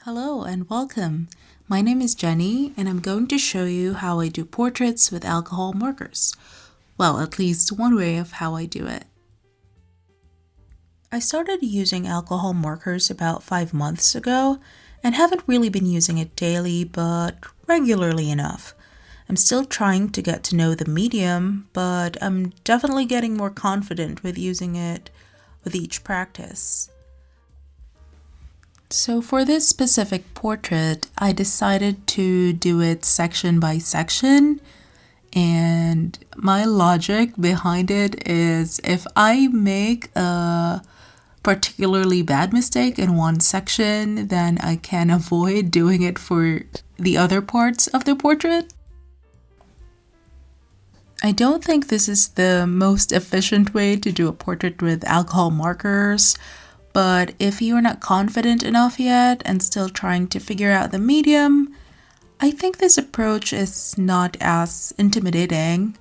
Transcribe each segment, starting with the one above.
Hello and welcome. My name is Jenny and I'm going to show you how I do portraits with alcohol markers. Well, at least one way of how I do it. I started using alcohol markers about 5 months ago and haven't really been using it daily but regularly enough. I'm still trying to get to know the medium, but I'm definitely getting more confident with using it with each practice. So for this specific portrait, I decided to do it section by section, and my logic behind it is if I make a particularly bad mistake in one section, then I can avoid doing it for the other parts of the portrait. I don't think this is the most efficient way to do a portrait with alcohol markers. But if you're not confident enough yet and still trying to figure out the medium, I think this approach is not as intimidating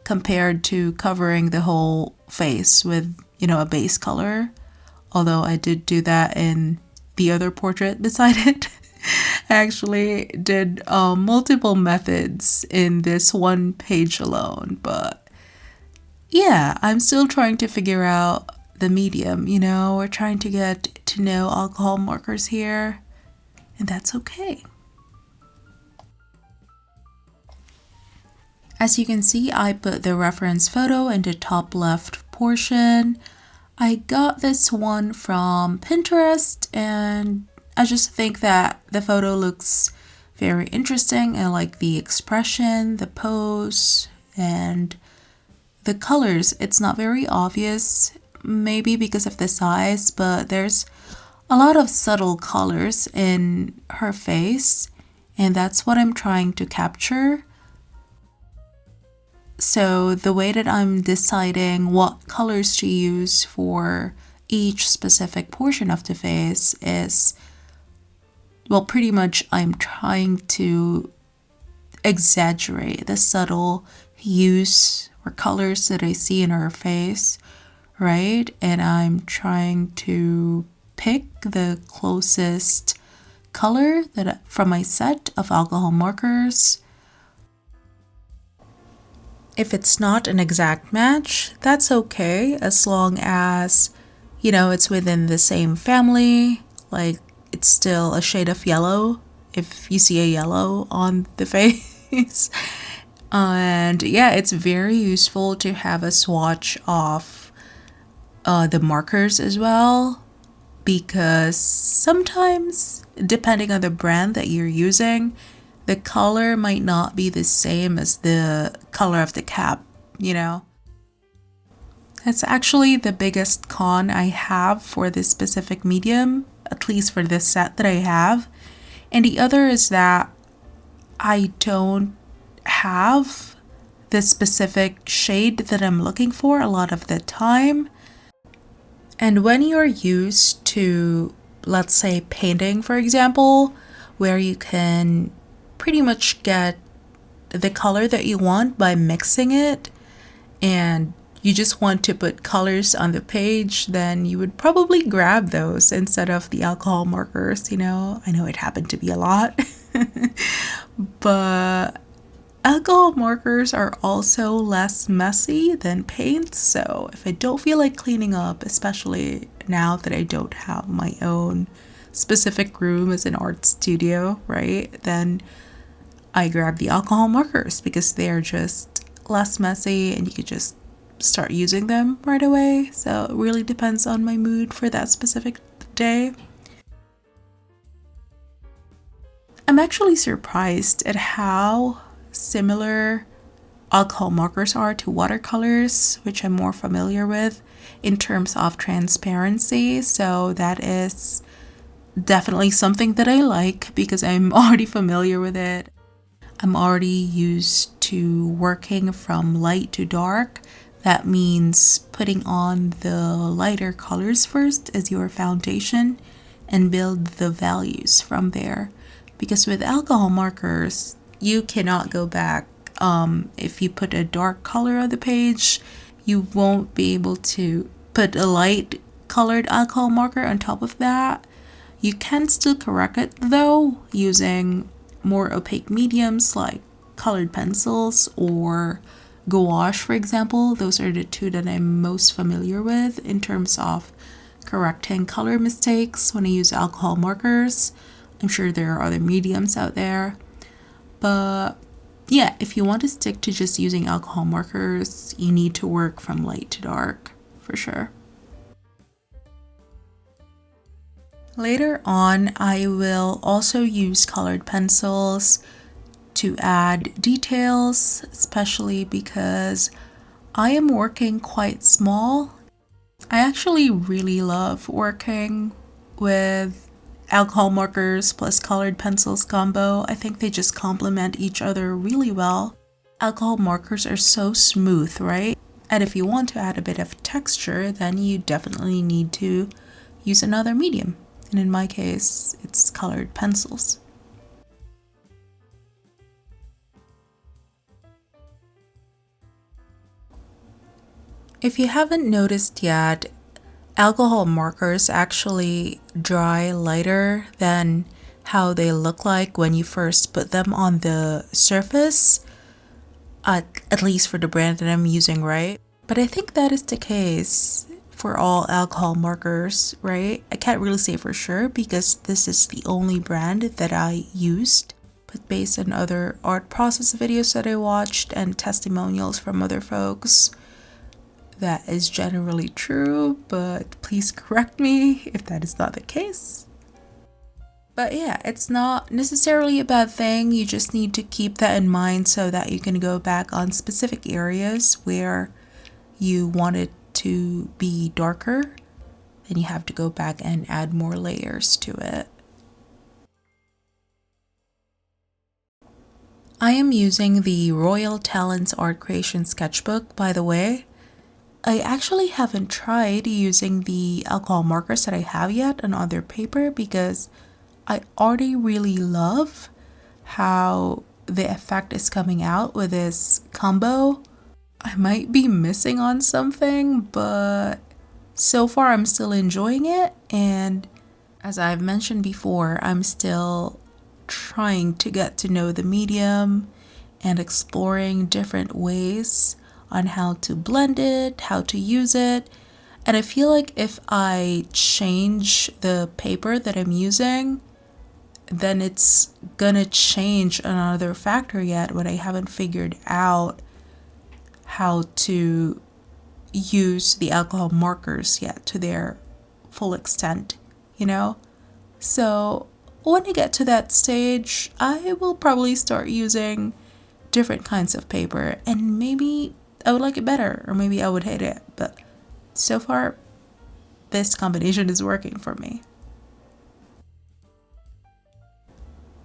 compared to covering the whole face with, a base color. Although I did do that in the other portrait beside it. I actually did multiple methods in this one page alone, but yeah, I'm still trying to figure out the medium, we're trying to get to know alcohol markers here, and that's okay. As you can see, I put the reference photo in the top left portion. I got this one from Pinterest, and I just think that the photo looks very interesting. I like the expression, the pose, and the colors. It's not very obvious, maybe because of the size, but there's a lot of subtle colors in her face, and that's what I'm trying to capture. So the way that I'm deciding what colors to use for each specific portion of the face is, well, pretty much I'm trying to exaggerate the subtle hues or colors that I see in her face, right? And I'm trying to pick the closest color from my set of alcohol markers. If it's not an exact match, that's okay, as long as, it's within the same family, like it's still a shade of yellow if you see a yellow on the face. And yeah, it's very useful to have a swatch of the markers as well, because sometimes, depending on the brand that you're using, the color might not be the same as the color of the cap, That's actually the biggest con I have for this specific medium, at least for this set that I have. And the other is that I don't have the specific shade that I'm looking for a lot of the time. And when you're used to, let's say, painting, for example, where you can pretty much get the color that you want by mixing it, and you just want to put colors on the page, then you would probably grab those instead of the alcohol markers, I know it happened to be a lot. But alcohol markers are also less messy than paint, so if I don't feel like cleaning up, especially now that I don't have my own specific room as an art studio, right, then I grab the alcohol markers because they're just less messy and you could just start using them right away. So it really depends on my mood for that specific day. I'm actually surprised at how similar alcohol markers are to watercolors, which I'm more familiar with in terms of transparency. So that is definitely something that I like because I'm already familiar with it. I'm already used to working from light to dark. That means putting on the lighter colors first as your foundation and build the values from there. Because with alcohol markers, you cannot go back. If you put a dark color on the page, you won't be able to put a light colored alcohol marker on top of that. You can still correct it though using more opaque mediums like colored pencils or gouache, for example. Those are the two that I'm most familiar with in terms of correcting color mistakes when I use alcohol markers. I'm sure there are other mediums out there, but yeah, if you want to stick to just using alcohol markers, you need to work from light to dark for sure. Later on, I will also use colored pencils to add details, especially because I am working quite small. I actually really love working with alcohol markers plus colored pencils combo. I think they just complement each other really well. Alcohol markers are so smooth, right? And if you want to add a bit of texture, then you definitely need to use another medium. And in my case, it's colored pencils. If you haven't noticed yet, alcohol markers actually dry lighter than how they look like when you first put them on the surface, at least for the brand that I'm using, right? But I think that is the case for all alcohol markers, right? I can't really say for sure because this is the only brand that I used. But based on other art process videos that I watched and testimonials from other folks, that is generally true, but please correct me if that is not the case. But yeah, it's not necessarily a bad thing. You just need to keep that in mind so that you can go back on specific areas where you want it to be darker. Then you have to go back and add more layers to it. I am using the Royal Talens Art Creations sketchbook, by the way. I actually haven't tried using the alcohol markers that I have yet on other paper because I already really love how the effect is coming out with this combo. I might be missing on something, but so far I'm still enjoying it, and as I've mentioned before, I'm still trying to get to know the medium and exploring different ways on how to blend it, how to use it. And I feel like if I change the paper that I'm using, then it's gonna change another factor yet when I haven't figured out how to use the alcohol markers yet to their full extent, you know? So when I get to that stage, I will probably start using different kinds of paper, and maybe I would like it better, or maybe I would hate it, but so far this combination is working for me.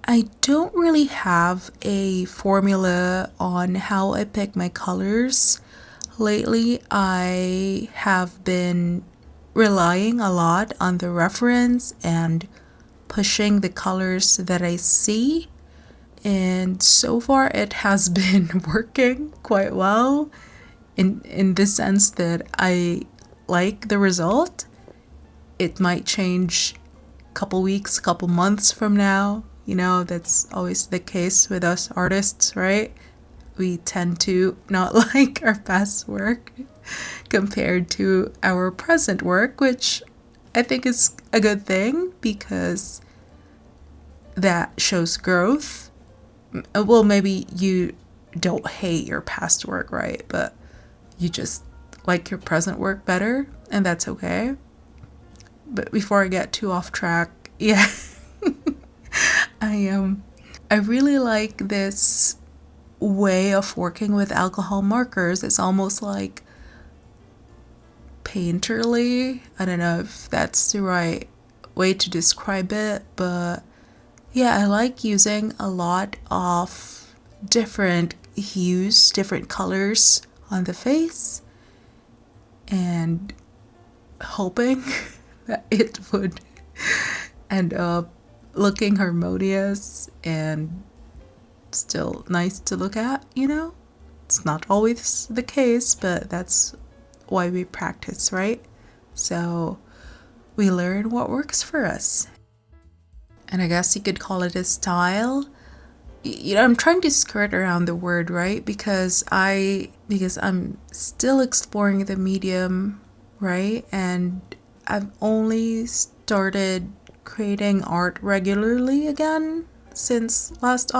I don't really have a formula on how I pick my colors. Lately, I have been relying a lot on the reference and pushing the colors that I see. And so far, it has been working quite well in the sense that I like the result. It might change a couple weeks, couple months from now. You know, that's always the case with us artists, right? We tend to not like our past work compared to our present work, which I think is a good thing because that shows growth. Well, maybe you don't hate your past work, right? But you just like your present work better, and that's okay. But before I get too off track, yeah, I really like this way of working with alcohol markers. It's almost like painterly. I don't know if that's the right way to describe it, but yeah, I like using a lot of different hues, different colors on the face, and hoping that it would end up looking harmonious and still nice to look at, you know? It's not always the case, but that's why we practice, right? So we learn what works for us. and I guess you could call it a style. I'm trying to skirt around the word, right? Because I'm still exploring the medium, right? And I've only started creating art regularly again since last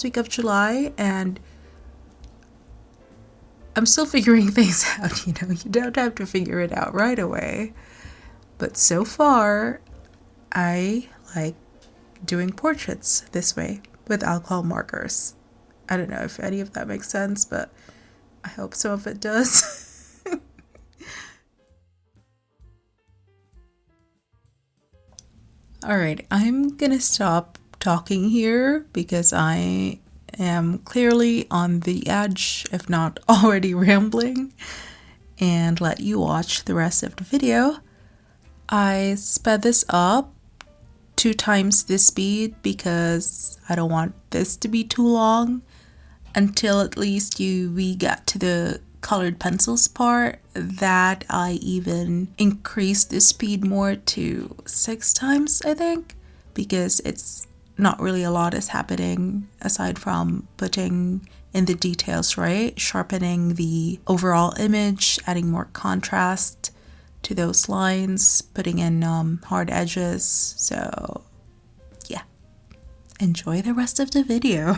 week of July, and I'm still figuring things out. You don't have to figure it out right away. But so far, I like doing portraits this way with alcohol markers. I don't know if any of that makes sense, but I hope some of it does. Alright, I'm gonna stop talking here because I am clearly on the edge, if not already rambling, and let you watch the rest of the video. I sped this up 2 times the speed because I don't want this to be too long until at least we get to the colored pencils part. That I even increased the speed more to 6 times, I think, because it's not really a lot is happening aside from putting in the details, right? Sharpening the overall image, adding more contrast to those lines, putting in hard edges. So yeah, enjoy the rest of the video.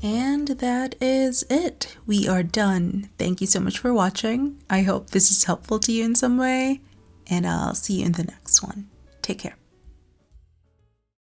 And that is it. We are done. Thank you so much for watching. I hope this is helpful to you in some way, and I'll see you in the next one. Take care.